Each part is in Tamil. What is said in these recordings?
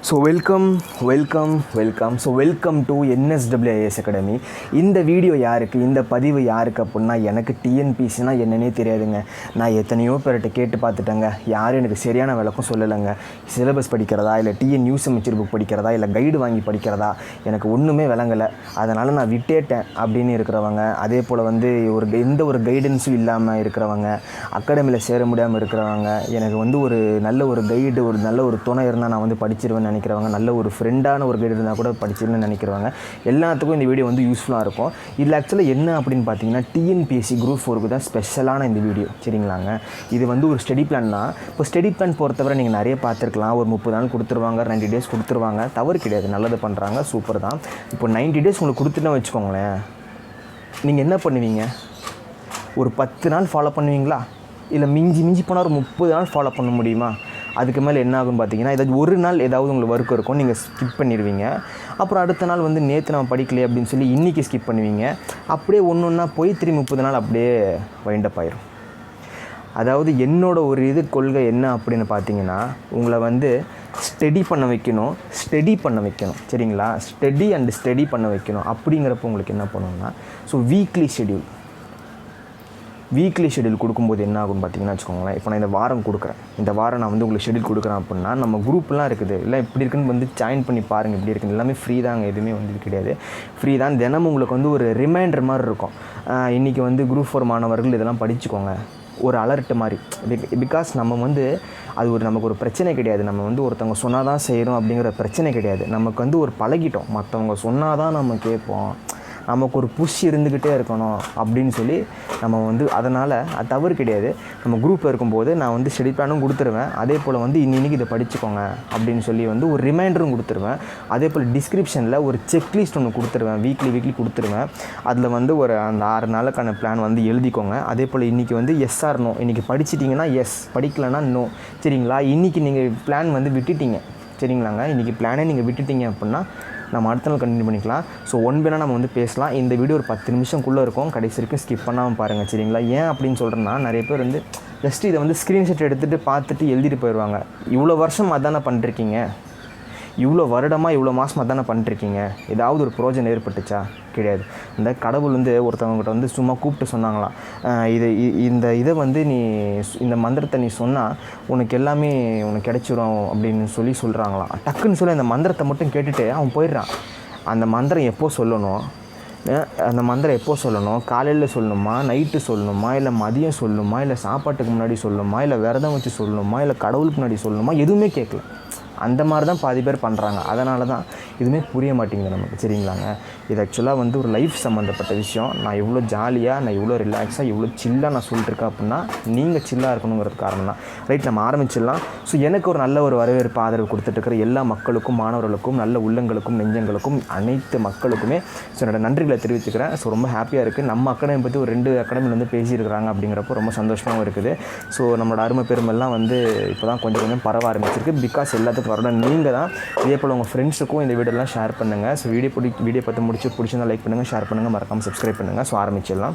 So welcome to NSWE academy. இந்த வீடியோ யாருக்கு, இந்த பதிவு யாருக்கு அப்படின்னா, எனக்கு டிஎன்பிசினா என்னன்னே தெரியாதுங்க. நான் எத்தனையோ பேர்கிட்ட கேட்டு பார்த்துட்டேங்க. யாரும் எனக்கு சரியான விளக்கம் சொல்லலைங்க. சிலபஸ் படிக்கிறதா, இல்லை டிஎன் நியூஸ் அமைச்சர் புக் படிக்கிறதா, இல்லை கைடு வாங்கி படிக்கிறதா, எனக்கு ஒன்றுமே விளங்கலை. அதனால் நான் விட்டேட்டேன் அப்படின்னு இருக்கிறவங்க, அதே போல் வந்து எந்த ஒரு கைடன்ஸும் இல்லாமல் இருக்கிறவங்க, அகாடமியில் சேர முடியாமல் இருக்கிறவங்க, எனக்கு வந்து ஒரு நல்ல ஒரு கைடு, ஒரு நல்ல ஒரு துணை இருந்தால் நான் வந்து படிச்சிருவேன் நினைக்கிறவங்க, நல்ல ஒரு ஃப்ரெண்டான ஒரு கைடு இருந்தால் கூட படிச்சிருன்னு நினைக்கிறவங்க எல்லாத்துக்கும் இந்த வீடியோ வந்து யூஸ்ஃபுல்லாக இருக்கும். இதில் ஆக்சுவலாக என்ன அப்படின்னு பார்த்தீங்கன்னா, டிஎன்பிஎஸ்சி குரூப் 4க்கு தான் ஸ்பெஷலான இந்த வீடியோ. சரிங்களாங்க. இது வந்து ஒரு ஸ்டடி பிளான் தான். இப்போ ஸ்டடி பிளான் பொறுத்தவரை நீங்கள் நிறைய பார்த்துருக்கலாம். ஒரு 30 நாள் கொடுத்துருவாங்க, 90 டேஸ் கொடுத்துருவாங்க. தவறு கிடையாது, நல்லது பண்ணுறாங்க, சூப்பர் தான். இப்போ 90 டேஸ் உங்களுக்கு கொடுத்துட்டேன்னு வச்சுக்கோங்களேன், நீங்கள் என்ன பண்ணுவீங்க? ஒரு 10 நாள் ஃபாலோ பண்ணுவீங்களா? இல்லை மிஞ்சி போனால் ஒரு 30 நாள் ஃபாலோ பண்ண முடியுமா? அதுக்கு மேலே என்ன ஆகும்னு பார்த்தீங்கன்னா, ஏதாவது ஒரு நாள் ஏதாவது உங்களுக்கு ஒர்க் இருக்கும், நீங்கள் ஸ்கிப் பண்ணிடுவீங்க. அப்புறம் அடுத்த நாள் வந்து நேற்று நம்ம படிக்கலையே அப்படின்னு சொல்லி இன்றைக்கி ஸ்கிப் பண்ணுவீங்க. அப்படியே ஒன்றா போய் 30 நாள் அப்படியே வைண்டப் ஆயிரும். அதாவது என்னோட ஒரு கொள்கை என்ன அப்படின்னு பார்த்தீங்கன்னா, உங்களை வந்து ஸ்டடி பண்ண வைக்கணும். சரிங்களா? ஸ்டடி பண்ண வைக்கணும். அப்படிங்கிறப்ப உங்களுக்கு என்ன பண்ணணும்னா, ஸோ வீக்லி ஷெடியூல் கொடுக்கும்போது என்ன ஆகும்னு பார்த்தீங்கன்னா வச்சுக்கோங்களேன். இப்போ நான் இந்த வாரம் கொடுக்குறேன், இந்த வாரம் நான் வந்து உங்களுக்கு ஷெடியூல் கொடுக்குறேன் அப்படின்னா, நம்ம குரூப்லாம் இருக்குது இல்லை, இப்படி இருக்குன்னு வந்து ஜாயின் பண்ணி பாருங்கள். இப்படி இருக்குது, எல்லாமே ஃப்ரீ தாங்க, எதுவுமே வந்து இது கிடையாது, ஃப்ரீ தான். தினமும் உங்களுக்கு வந்து ஒரு ரிமைண்டர் மாதிரி இருக்கும். இன்றைக்கி வந்து குரூப் 4 மாணவர்கள் இதெல்லாம் படிச்சுக்கோங்க, ஒரு அலர்ட் மாதிரி. பிகாஸ் நம்ம வந்து அது நமக்கு ஒரு பிரச்சனை கிடையாது. நம்ம வந்து ஒருத்தவங்க சொன்னால் தான் செய்கிறோம் அப்படிங்கிற பிரச்சனை கிடையாது. நமக்கு வந்து ஒரு பழகிட்டோம், மற்றவங்க சொன்னால் தான் நம்ம கேட்போம், நமக்கு ஒரு புஷ் இருந்துக்கிட்டே இருக்கணும் அப்படின்னு சொல்லி நம்ம வந்து, அதனால் அது தவறு கிடையாது. நம்ம குரூப்பில் இருக்கும்போது நான் வந்து ஸ்டடி பிளானும் கொடுத்துருவேன். அதே போல் வந்து இன்றைக்கி இதை படிச்சுக்கோங்க அப்படின்னு சொல்லி வந்து ஒரு ரிமைண்டரும் கொடுத்துருவேன். அதே போல் டிஸ்கிரிப்ஷனில் ஒரு செக்லிஸ்ட் ஒன்று கொடுத்துருவேன், வீக்லி கொடுத்துருவேன். அதில் வந்து ஒரு அந்த 6 நாளுக்கான பிளான் வந்து எழுதிக்கோங்க. அதே போல் இன்றைக்கி வந்து எஸ் ஆர் நோ, இன்றைக்கி படிச்சிட்டிங்கன்னா எஸ், படிக்கலைன்னா நோ. சரிங்களா? இன்றைக்கி நீங்கள் பிளான் வந்து விட்டுட்டீங்க, சரிங்களாங்க, இன்றைக்கி பிளானே நீங்கள் விட்டுட்டீங்க அப்படின்னா நம்ம அடுத்த நாள் கண்டினியூ பண்ணிக்கலாம். ஸோ ஒன்பேனா நம்ம வந்து பேசலாம். இந்த வீடியோ ஒரு 10 நிமிஷம்குள்ளே இருக்கும், கடைசி வரைக்கும் ஸ்கிப் பண்ணாமல் பாருங்கள். சரிங்களா? ஏன் அப்படின்னு சொல்கிறேன்னா, நிறைய பேர் வந்து ஜஸ்ட் இதை வந்து ஸ்க்ரீன்ஷாட் எடுத்துகிட்டு பார்த்துட்டு எழுதிட்டு போயிடுவாங்க. இவ்வளோ வருஷம் அதானே பண்ணிருக்கீங்க, இவ்வளோ வருடமாக இவ்வளோ மாதமாக தானே பண்ணிருக்கீங்க, ஏதாவது ஒரு ப்ரோஜனம் ஏற்பட்டுச்சா? கிடையாது. இந்த கடவுள் வந்து ஒருத்தவங்ககிட்ட வந்து சும்மா கூப்பிட்டு சொன்னாங்களாம், இதை வந்து நீ இந்த மந்திரத்தை நீ சொன்னால் உனக்கு எல்லாமே உனக்கு கிடைச்சிரும் அப்படின்னு சொல்கிறாங்களாம். டக்குன்னு சொல்லி அந்த மந்திரத்தை மட்டும் கேட்டுட்டு அவன் போயிடுறான். அந்த மந்திரம் எப்போ சொல்லணும்? காலையில் சொல்லணுமா, நைட்டு சொல்லணுமா, இல்லை மதியம் சொல்லணுமா, இல்லை சாப்பாட்டுக்கு முன்னாடி சொல்லணுமா, இல்லை விரதம் வச்சு சொல்லணுமா, இல்லை கடவுளுக்கு முன்னாடி சொல்லணுமா? எதுவுமே கேட்கல. அந்த மாதிரி தான் பாதி பேர் பண்ணுறாங்க. அதனால தான் எதுவுமே புரிய மாட்டேங்குது நமக்கு. சரிங்களாங்க? இது ஆக்சுவலாக வந்து ஒரு லைஃப் சம்மந்தப்பட்ட விஷயம். நான் இவ்வளோ ஜாலியாக, நான் இவ்வளோ ரிலாக்ஸாக, இவ்வளோ சில்லாக நான் சொல்லிட்டுருக்கேன் அப்படின்னா நீங்கள் சில்லாக இருக்கணுங்கிறது காரணம் தான். ரைட், நம்ம ஆரம்பிச்சிடலாம். ஸோ எனக்கு ஒரு நல்ல ஒரு வரவேற்பு, ஆதரவு கொடுத்துட்ருக்கிற எல்லா மக்களுக்கும், மாணவர்களுக்கும், நல்ல உள்ளங்களுக்கும், நெஞ்சங்களுக்கும், அனைத்து மக்களுக்குமே ஸோ என்னோட நன்றிகளை தெரிவிச்சுக்கிறேன். ஸோ ரொம்ப ஹாப்பியாக இருக்குது. நம்ம அகாடமி பற்றி ஒரு 2 அகாடமியில் வந்து பேசியிருக்கிறாங்க அப்படிங்கிறப்போ ரொம்ப சந்தோஷமாகவும் இருக்குது. ஸோ நம்மளோட அருமை பெருமெல்லாம் வந்து இப்போ தான் கொஞ்சம் பரவ ஆரம்பிச்சிருக்கு. பிகாஸ் எல்லாத்துக்கும் வரணும் நீங்கள் தான். இதே போல் உங்கள் ஃப்ரெண்ட்ஸுக்கும் இந்த வீடியோலாம் ஷேர் பண்ணுங்கள். ஸோ வீடியோ பார்த்து பிடிச்சிருந்தா லைக் பண்ணுங்கள், ஷேர் பண்ணுங்கள், மறக்காமல் சப்ஸ்கிரைப் பண்ணுங்கள். ஸோ ஆரம்பிச்சிடலாம்.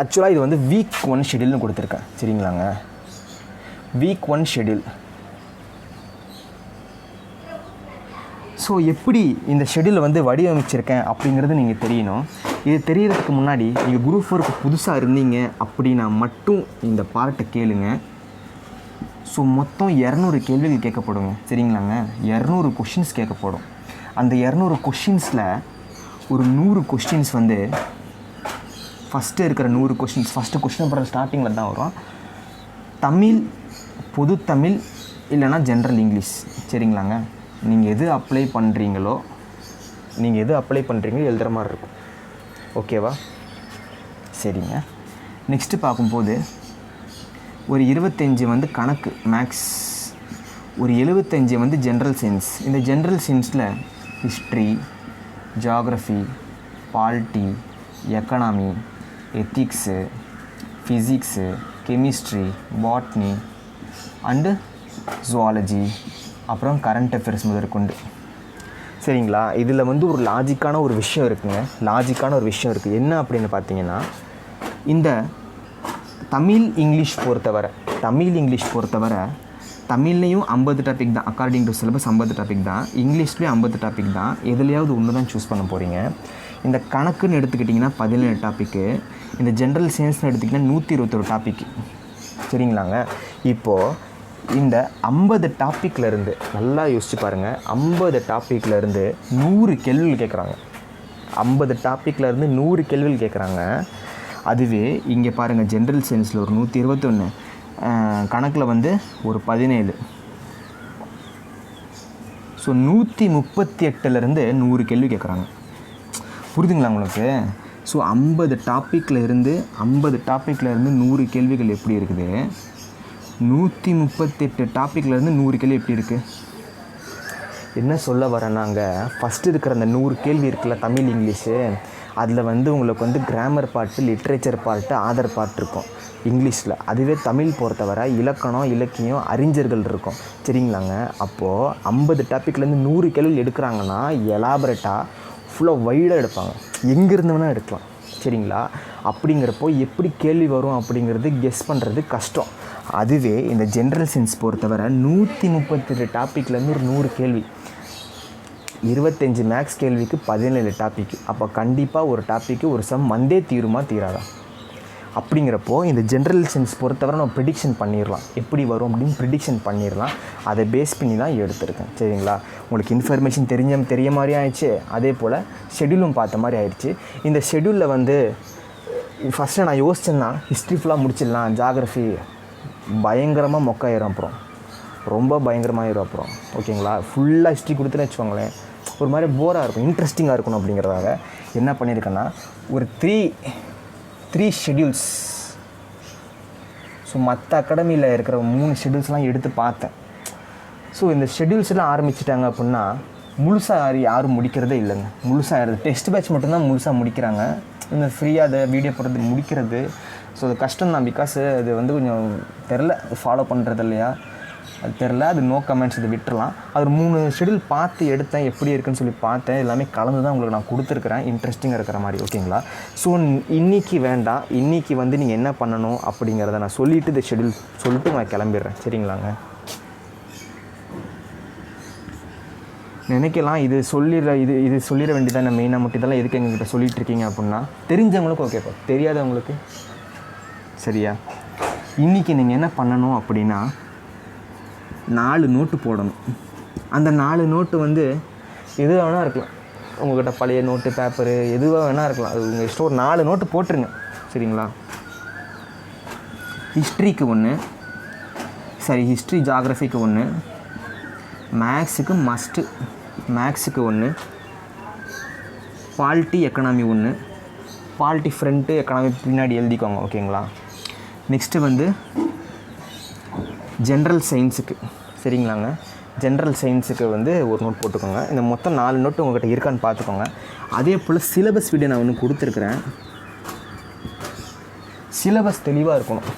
ஆக்சுவலாக இது வந்து வீக் 1 ஷெடியூல்னு கொடுத்துருக்கேன். சரிங்களாங்க? Week 1 schedule. ஸோ எப்படி இந்த ஷெடியூலை வந்து வடிவமைச்சிருக்கேன் அப்படிங்கிறது நீங்கள் தெரியணும். இது தெரியறதுக்கு முன்னாடி நீங்கள் குரூப் 4க்கு புதுசாக இருந்தீங்க அப்படின்னா மட்டும் இந்த பார்ட்டை கேளுங்க. ஸோ மொத்தம் 200 கேள்விகள் கேட்கப்படுங்க. சரிங்களாங்க? 200 கொஷின்ஸ் கேட்கப்படும். அந்த 200 கொஷின்ஸில் ஒரு 100 கொஷின்ஸ் வந்து ஃபஸ்ட்டு இருக்கிற 100 கொஷின்ஸ், ஃபஸ்ட்டு கொஷின் அப்புறம் ஸ்டார்டிங்கில் தான் வரும். தமிழ், பொது தமிழ், இல்லைனா ஜென்ரல் இங்கிலீஷ். சரிங்களாங்க? நீங்கள் எது அப்ளை பண்ணுறீங்களோ எழுதுகிற மாதிரி இருக்கும். ஓகேவா? சரிங்க. நெக்ஸ்ட்டு பார்க்கும்போது ஒரு 25 வந்து கணக்கு, மேக்ஸ், ஒரு 75 வந்து ஜென்ரல் சயின்ஸ். இந்த ஜென்ரல் சயின்ஸில் history, geography, polity, economy, ethics, physics, chemistry, botany and zoology, அப்புறம் கரண்ட் அஃபேர்ஸ் முதற்கொண்டு. சரிங்களா? இதில் வந்து ஒரு லாஜிக்கான ஒரு விஷயம் இருக்குது. என்ன அப்படின்னு பார்த்தீங்கன்னா, இந்த தமிழ் இங்கிலீஷ் பொறுத்தவரை தமிழ்லேயும் 50 டாபிக் தான், அக்கார்டிங் டு சிலபஸ் 50 டாபிக் தான், இங்கிலீஷ்லேயும் 50 டாபிக் தான். எதுலையாவது ஒன்று தான் சூஸ் பண்ண போகிறீங்க. இந்த கணக்குன்னு எடுத்துக்கிட்டிங்கன்னா 17 டாப்பிக்கு, இந்த ஜென்ரல் சயின்ஸ்னு எடுத்துக்கிட்டிங்கன்னா 121 டாப்பிக்கு. சரிங்களாங்க. இப்போது இந்த 50 டாப்பிக்லேருந்து நல்லா யோசிச்சு பாருங்கள், 50 டாப்பிக்லேருந்து 100 கேள்விகள் கேட்குறாங்க. 50 டாப்பிக்லேருந்து 100 கேள்விகள் கேட்குறாங்க. அதுவே இங்கே பாருங்கள், ஜென்ரல் சயின்ஸில் ஒரு 121, கணக்கில் வந்து ஒரு 17. ஸோ 138லேருந்து 100 கேள்வி கேட்குறாங்க. புரியுதுங்களா உங்களுக்கு? ஸோ 50 டாப்பிக்லேருந்து 100 கேள்விகள் எப்படி இருக்குது, 138 டாப்பிக்லேருந்து 100 கேள்வி எப்படி இருக்குது? என்ன சொல்ல வரேன்னாங்க, ஃபஸ்ட்டு இருக்கிற அந்த 100 கேள்வி இருக்குல்ல தமிழ் இங்கிலீஷு, அதில் வந்து உங்களுக்கு வந்து grammar part, literature part, author part இருக்கும் இங்கிலீஷில். அதுவே தமிழ் பொறுத்தவரை இலக்கணம், இலக்கியம், அறிஞர்கள் இருக்கும். சரிங்களாங்க. அப்போது 50 டாப்பிக்லேருந்து 100 கேள்வி எடுக்கிறாங்கன்னா எலாபரேட்டாக ஃபுல்லாக வைடாக எடுப்பாங்க, எங்கேருந்து வேணால் எடுக்கலாம். சரிங்களா. அப்படிங்கிறப்போ எப்படி கேள்வி வரும் அப்படிங்கிறது கெஸ் பண்ணுறது கஷ்டம். அதுவே இந்த ஜென்ரல் சயின்ஸ் பொறுத்தவரை 138 டாப்பிக்லேருந்து ஒரு 100 கேள்வி, 25 மேக்ஸ் கேள்விக்கு 17 டாப்பிக்கு. அப்போ கண்டிப்பாக ஒரு டாப்பிக்கு ஒரு சம் வந்தே தீருமா தீராதா? அப்படிங்கிறப்போ இந்த ஜென்ரல் சயின்ஸ் பொறுத்தவரை நம்ம ப்ரிடிக்ஷன் பண்ணிடலாம், எப்படி வரும் அப்படின்னு ப்ரிடிக்ஷன் பண்ணிடலாம். அதை பேஸ் பண்ணி தான் எடுத்திருக்கேன். சரிங்களா. உங்களுக்கு இன்ஃபர்மேஷன் தெரிய மாதிரி ஆயிடுச்சு, அதே போல் ஷெட்யூலும் பார்த்த மாதிரி ஆயிடுச்சு. இந்த ஷெட்யூலில் வந்து ஃபஸ்ட்டு நான் யோசிச்சேன்னா ஹிஸ்ட்ரி ஃபுல்லாக முடிச்சிடலாம், ஜாகிரஃபி பயங்கரமாக மொக்காயிரும், அப்புறம் ரொம்ப பயங்கரமாகிடும் அப்புறம். ஓகேங்களா. ஃபுல்லாக ஹிஸ்ட்ரி கொடுத்துன்னு வச்சுக்கோங்களேன், ஒரு மாதிரி போராக இருக்கும், இன்ட்ரெஸ்டிங்காக இருக்கணும். அப்படிங்கிறதாக என்ன பண்ணியிருக்கேன்னா ஒரு த்ரீ ஷெட்யூல்ஸ், ஸோ மற்ற அகாடமியில் இருக்கிற 3 ஷெட்யூல்ஸ்லாம் எடுத்து பார்த்தேன். ஸோ இந்த ஷெட்யூல்ஸ்லாம் ஆரம்பிச்சிட்டாங்க அப்படின்னா முழுசாக யாரும் முடிக்கிறதே இல்லைங்க. முழுசாக டெஸ்ட் பேட்ச் மட்டும்தான் முழுசாக முடிக்கிறாங்க. இந்த ஃப்ரீயாக அதை வீடியோ போடுறது முடிக்கிறது ஸோ அது கஷ்டம் தான். பிகாஸ் அது வந்து கொஞ்சம் தெரில, ஃபாலோ பண்ணுறது இல்லையா அது தெரில, அது நோ கமெண்ட்ஸ், இது விட்டுறலாம். அது 3 ஷெட்யூல் பார்த்து எடுத்தேன், எப்படி இருக்குன்னு சொல்லி பார்த்தேன். எல்லாமே கலந்து தான் உங்களுக்கு நான் கொடுத்துருக்குறேன், இன்ட்ரெஸ்டிங்காக இருக்கிற மாதிரி. ஓகேங்களா. ஸோ இன்றைக்கி வேண்டாம், இன்றைக்கி வந்து நீங்கள் என்ன பண்ணணும் அப்படிங்கிறத நான் சொல்லிவிட்டு இந்த ஷெட்யூல் சொல்லிட்டு நான் கிளம்பிடுறேன். சரிங்களாங்க. நினைக்கலாம் இது சொல்லிட வேண்டியதான் மெயினாக மட்டும், இதெல்லாம் எதுக்கு எங்ககிட்ட சொல்லிகிட்டு இருக்கீங்க அப்படின்னா தெரிஞ்சவங்களுக்கு ஓகேப்பா, தெரியாதவங்களுக்கு சரியா. இன்றைக்கி நீங்கள் என்ன பண்ணணும் அப்படின்னா 4 நோட்டு போடணும். அந்த 4 நோட்டு வந்து எது வேணால் இருக்கலாம், உங்கள்கிட்ட பழைய நோட்டு, பேப்பரு எதுவாக வேணால் இருக்கலாம், அது உங்கள் இஷ்டம். ஒரு 4 நோட்டு போட்டுருங்க. சரிங்களா. ஹிஸ்ட்ரிக்கு 1, ஹிஸ்ட்ரி ஜாகிரஃபிக்கு 1, மேக்ஸுக்கு மஸ்ட்டு, மேக்ஸுக்கு 1, polity economy 1, polity front economy பின்னாடி எழுதிக்கோங்க. ஓகேங்களா. நெக்ஸ்ட்டு வந்து ஜென்ரல் சயின்ஸுக்கு, சரிங்களாங்க, ஜென்ரல் சயின்ஸுக்கு வந்து ஒரு நோட் போட்டுக்கோங்க. இந்த மொத்தம் 4 நோட்டு உங்கள்கிட்ட இருக்கான்னு பார்த்துக்கோங்க. அதே போல் சிலபஸ் வீடியோ நான் ஒன்று கொடுத்துருக்குறேன். சிலபஸ் தெளிவாக இருக்கணும்.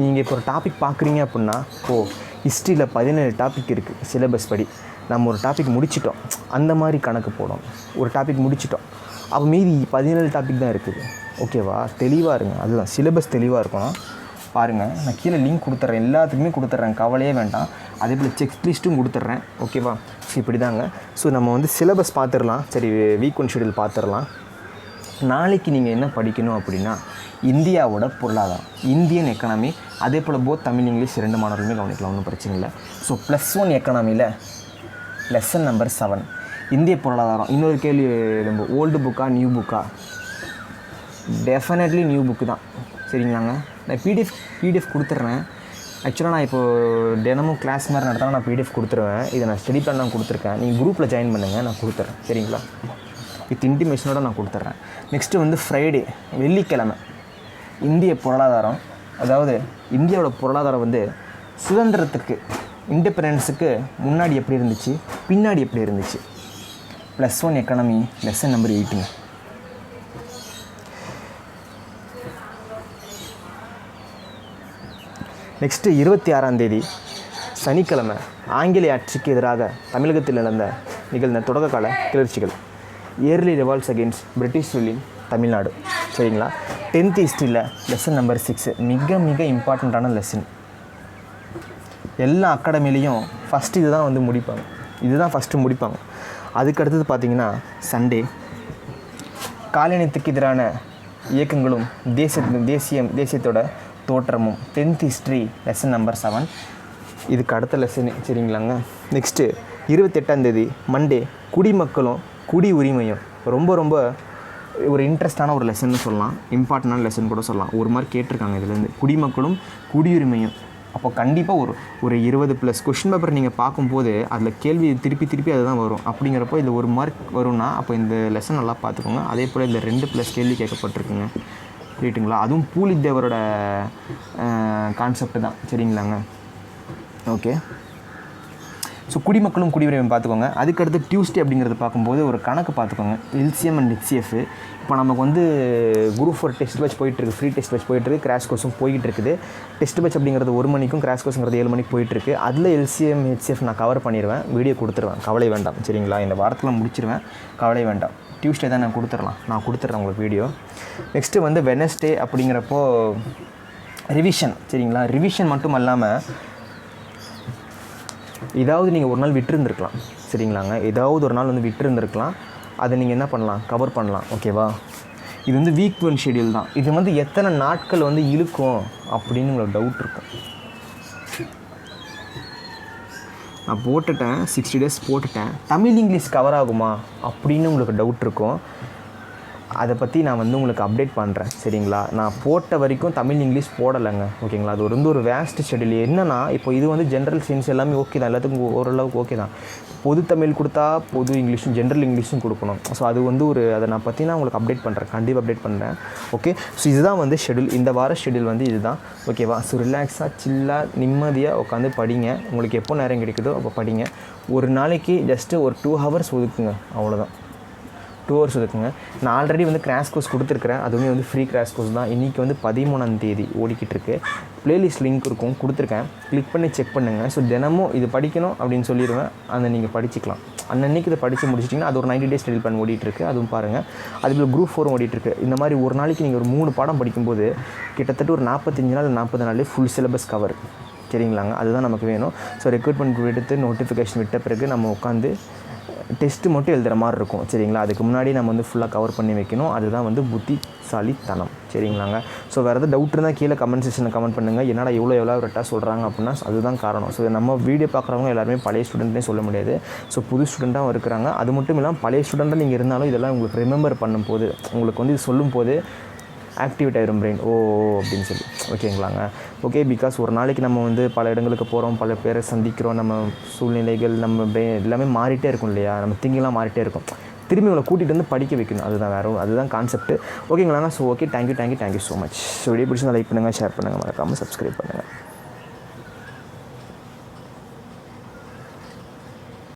நீங்கள் இப்போ ஒரு டாபிக் பார்க்குறீங்க அப்படின்னா, ஹிஸ்ட்ரியில் 17 டாபிக் இருக்குது சிலபஸ் படி, நம்ம ஒரு டாபிக் முடிச்சிட்டோம், அந்த மாதிரி கணக்கு போடும். ஒரு டாபிக் முடிச்சிட்டோம், அப்போ மீதி 17 டாபிக் தான் இருக்குது. ஓகேவா. தெளிவாக இருங்க, அதுதான் சிலபஸ் தெளிவாக இருக்கணும். பாருங்கள், நான் கீழே லிங்க் கொடுத்துட்றேன், எல்லாத்துக்குமே கொடுத்துட்றேன், கவலையே வேண்டாம். அதே போல் செக்லிஸ்ட்டும் கொடுத்துட்றேன். ஓகேவா. ஸோ இப்படி தாங்க. ஸோ நம்ம வந்து சிலபஸ் பார்த்துடலாம். சரி, வீக் 1 ஷெட்யூல் பார்த்துடலாம். நாளைக்கு நீங்கள் என்ன படிக்கணும் அப்படின்னா இந்தியாவோட பொருளாதாரம், இந்தியன் எக்கனாமி, அதே போல் போத் தமிழ் இங்கிலீஷ் 2 மாணவர்களுமே கவனிக்கலாம், ஒன்றும் பிரச்சனை இல்லை. ஸோ +1 எக்கனாமியில் லெசன் நம்பர் 7 இந்திய பொருளாதாரம். இன்னொரு கேள்வி, நம்ம ஓல்டு புக்கா நியூ புக்கா? டெஃபினெட்லி நியூ புக்கு தான். சரிங்களாங்க. நான் பிடிஎஃப் கொடுத்துட்றேன். ஆக்சுவலாக நான் இப்போது தினமும் கிளாஸ் மாதிரி நடத்தினா நான் பிடிஎஃப் கொடுத்துருவேன். இதை நான் ஸ்டடி பிளான் நான் கொடுத்துருக்கேன். நீங்கள் குரூப்பில் ஜாயின் பண்ணுங்கள், நான் கொடுத்துட்றேன். சரிங்களா. வித் இன்டிமேஷனோட நான் கொடுத்துட்றேன். நெக்ஸ்ட்டு வந்து ஃப்ரைடே, வெள்ளிக்கிழமை, இந்திய பொருளாதாரம், அதாவது இந்தியாவோட பொருளாதாரம் வந்து சுதந்திரத்துக்கு, இண்டிபெண்டன்ஸுக்கு முன்னாடி எப்படி இருந்துச்சு, பின்னாடி எப்படி இருந்துச்சு. +1 எக்கனாமி லெசன் நம்பர் 8. நெக்ஸ்ட்டு 26ஆம் தேதி சனிக்கிழமை, ஆங்கிலேய ஆட்சிக்கு எதிராக தமிழகத்தில் நிகழ்ந்த தொடக்ககால கிளர்ச்சிகள், early revolts against British rule in Tamil Nadu. சரிங்களா. 10th ஹிஸ்ட்ரியில் லெசன் நம்பர் 6 மிக மிக இம்பார்ட்டண்ட்டான லெசன். எல்லா அகாடமிலையும் ஃபஸ்ட்டு இது தான் வந்து முடிப்பாங்க, இதுதான் ஃபஸ்ட்டு முடிப்பாங்க. அதுக்கடுத்தது பார்த்திங்கன்னா சண்டே காலனியத்துக்கு எதிரான இயக்கங்களும் தேசியத்தோட தோற்றமும் 10th ஹிஸ்ட்ரி லெசன் நம்பர் 7 இதுக்கு அடுத்த லெசனு. சரிங்களாங்க. நெக்ஸ்ட்டு 28ஆம் மண்டே குடிமக்களும் குடி உரிமையும். ரொம்ப ரொம்ப ஒரு இன்ட்ரெஸ்டான ஒரு லெசன்னு சொல்லலாம், இம்பார்ட்டண்டான லெசன் கூட சொல்லலாம். ஒரு மாதிரி கேட்டிருக்காங்க இதுலேருந்து குடிமக்களும் குடியுரிமையும். அப்போ கண்டிப்பாக ஒரு 20+ கொஷின் பேப்பர் நீங்கள் பார்க்கும்போது அதில் கேள்வி திருப்பி அதுதான் வரும். அப்படிங்கிறப்போ இதில் ஒரு மார்க் வரும்னா அப்போ இந்த லெசன் நல்லா பார்த்துக்கோங்க. அதே போல் இதில் 2+ கேள்வி கேட்கப்பட்டிருக்குங்க. ரைட்டுங்களா? அதுவும் பூலித்தேவரோட கான்செப்ட் தான். சரிங்களாங்க. ஓகே. ஸோ குடிமக்களும் குடியுரிமையும் பார்த்துக்கோங்க. அதுக்கடுத்து டியூஸ்டே அப்படிங்கிறது பார்க்கும்போது ஒரு கணக்கு பார்த்துக்கோங்க, எல்சிஎம் அண்ட் ஹெச்சிஎஃப். இப்போ நமக்கு வந்து குரூப் 4 டெஸ்ட் பேட்ச் போயிட்டுருக்கு, ஃப்ரீ டெஸ்ட் பேட்ச் போயிட்டுருக்கு, கிராஷ் கோர்ஸும் போயிட்டு இருக்குது. டெஸ்ட் பேட்ச் அப்படிங்கிறது 1 மணிக்கும், கிராஷ் கோர்ஸுங்கிறது 7 மணிக்கு போயிட்டுருக்கு. அதில் எல்சிஎம் ஹெச்சிஎஃப் நான் கவர் பண்ணிடுவேன், வீடியோ கொடுத்துருவேன், கவலை வேண்டாம். சரிங்களா? இந்த வாரத்தில் முடிச்சிடுவேன், கவலை வேண்டாம். டியூஸ்டே தான் நான் கொடுத்துட்றேன் உங்களுக்கு வீடியோ. நெக்ஸ்ட்டு வந்து வெனஸ்டே அப்படிங்கிறப்போ ரிவிஷன். சரிங்களா? ரிவிஷன் மட்டும் இல்லாமல் ஏதாவது நீங்கள் ஒரு நாள் விட்டுருந்துருக்கலாம். சரிங்களாங்க? ஏதாவது ஒரு நாள் வந்து விட்டுருந்துருக்கலாம், அதை நீங்கள் என்ன பண்ணலாம், கவர் பண்ணலாம். ஓகேவா? இது வந்து வீக் 1 ஷெடியூல் தான். இது வந்து எத்தனை நாட்கள் வந்து இழுக்கும் அப்படின்னு உங்களுக்கு டவுட் இருக்கும். நான் போட்டுட்டேன், 60 days போட்டுட்டேன், தமிழ் இங்கிலீஷ் கவர் ஆகுமா அப்படின்னு உங்களுக்கு டவுட் இருக்கும். அதை பற்றி நான் வந்து உங்களுக்கு அப்டேட் பண்ணுறேன். சரிங்களா? நான் போட்ட வரைக்கும் தமிழ் இங்கிலீஷ் போடலைங்க. ஓகேங்களா? அது வந்து ஒரு வேஸ்ட் ஷெடியூல். என்னென்னா இப்போ இது வந்து ஜென்ரல் சயின்ஸ் எல்லாமே ஓகே தான், எல்லாத்துக்கும் ஓரளவுக்கு ஓகே தான். பொது தமிழ் கொடுத்தா பொது இங்கிலீஷும் ஜென்ரல் இங்கிலீஷும் கொடுக்கணும். ஸோ அது வந்து அதை நான் பற்றி நான் உங்களுக்கு அப்டேட் பண்ணுறேன், கண்டிப்பாக அப்டேட் பண்ணுறேன். ஓகே. ஸோ இதுதான் வந்து ஷெடியூல், இந்த வார ஷெடியூல் வந்து இதுதான். ஓகேவா? ஸோ ரிலாக்ஸாக சில்லாக நிம்மதியாக உட்காந்து படிங்க. உங்களுக்கு எப்போ நேரம் கிடைக்குதோ அப்போ படிங்க. ஒரு நாளைக்கு ஜஸ்ட்டு ஒரு 2 hours ஒதுக்குங்க, அவ்வளோதான். 2 hours ஒதுக்குங்க. நான் ஆல்ரெடி வந்து கிராஷ் கோர்ஸ் கொடுத்துருக்குறேன், அதுவுமே வந்து ஃப்ரீ கிராஷ் கோர்ஸ் தான். இன்றைக்கி வந்து 13ஆம் ஓடிக்கிட்டு இருக்குது. ப்ளேலிஸ்ட் லிங்க் இருக்கும், கொடுத்துருக்கேன், கிளிக் பண்ணி செக் பண்ணுங்கள். ஸோ தினமும் இது படிக்கணும் அப்படின்னு சொல்லிடுவேன், அதை நீங்கள் படிச்சிக்கலாம். அன்னன்னைக்கு இதை படித்து முடிச்சிட்டிங்கன்னா அது ஒரு 90 days ஷெடியூல் பண்ணி ஓடிட்டுருக்கு, அதுவும் பாருங்கள். அதுபோல் குரூப் 4 ஓடிட்டுருக்கு. இந்த மாதிரி ஒரு நாளைக்கு நீங்கள் ஒரு 3 பாடம் படிக்கும்போது கிட்டத்தட்ட ஒரு 45 நாள் 40 நாள்லேயே ஃபுல் சிலபஸ் கவர். சரிங்களாங்க? அதுதான் நமக்கு வேணும். ஸோ ரெக்ரூட்மெண்ட் எடுத்து நோட்டிஃபிகேஷன் விட்ட பிறகு நம்ம உட்காந்து டெஸ்ட்டு மட்டும் எழுதுகிற மாதிரி இருக்கும். சரிங்களா? அதுக்கு முன்னாடி நம்ம வந்து ஃபுல்லாக கவர் பண்ணி வைக்கணும். அதுதான் வந்து புத்திசாலித்தனம். சரிங்களாங்க? ஸோ வேறு எதாவது டவுட் இருந்தால் கீழே கமெண்ட் செக்ஷனில் கமெண்ட் பண்ணுங்கள். என்னடா எவ்வளோ ரெட்டாக சொல்கிறாங்க அப்படின்னா அதுதான் காரணம். ஸோ நம்ம வீடியோ பார்க்குறவங்க எல்லாருமே பழைய ஸ்டூடெண்ட்னே சொல்ல முடியாது. ஸோ புது ஸ்டூடெண்ட்டாகவும் இருக்கிறாங்க. அது மட்டும் இல்லாமல் பழைய ஸ்டூடெண்ட்டாக நீங்கள் இருந்தாலும் இதெல்லாம் உங்களுக்கு ரிமெம்பர் பண்ணும்போது, உங்களுக்கு வந்து இது சொல்லும்போது ஆக்டிவேட் ஆகிரும் பிரெயின், ஓ அப்படின்னு சொல்லி. ஓகேங்களாங்க? ஓகே. பிகாஸ் ஒரு நாளைக்கு நம்ம வந்து பல இடங்களுக்கு போகிறோம், பல பேரை சந்திக்கிறோம், நம்ம சூழ்நிலைகள் நம்ம எல்லாமே மாறிட்டே இருக்கும் இல்லையா, நம்ம திங்கிங்லாம் மாறிட்டே இருக்கும். திரும்பி உங்களை கூட்டிகிட்டு வந்து படிக்க வைக்கணும், அதுதான் கான்செப்ட். ஓகேங்களாங்க? So okay, thank you so much. So video பிடிச்சிருந்தா லைக் பண்ணுங்கள், ஷேர் பண்ணுங்கள், மறக்காமல் சப்ஸ்கிரைப் பண்ணுங்கள்.